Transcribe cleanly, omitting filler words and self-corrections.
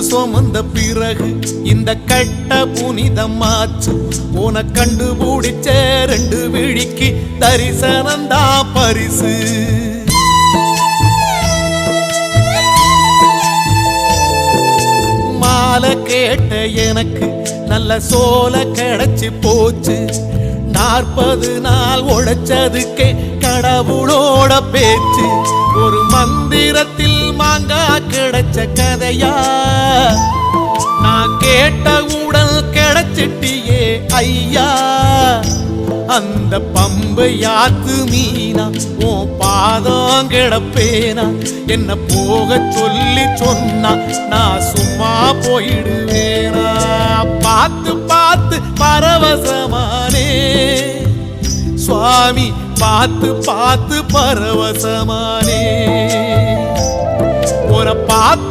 சுமந்த பிறகு இந்த கட்ட புனிதமாச்சு. உன கண்டுபிடிச்ச 2 விழிக்கு தரிசனந்தா பரிசு. மாலை கேட்ட எனக்கு நல்ல சோலை கிடைச்சு போச்சு. 40 நாள் உழைச்சதுக்கே கடவுளோட பேச்சு. ஒரு மந்திரத்தில் மாங்கா கிடைச்ச கதையா, நான் கேட்ட உடல் கிடைச்சிட்டியே ஐயா. அந்த பம்பையாத்து மீனா உன் பாதம் கிடப்பேனா, என்ன போக சொல்லி சொன்னா நான் சும்மா போயிடுவேனா. பார்த்து பார்த்து பரவசமானே சுவாமி, பார்த்து பார்த்து பரவசமானே. ஒரு பார்த்து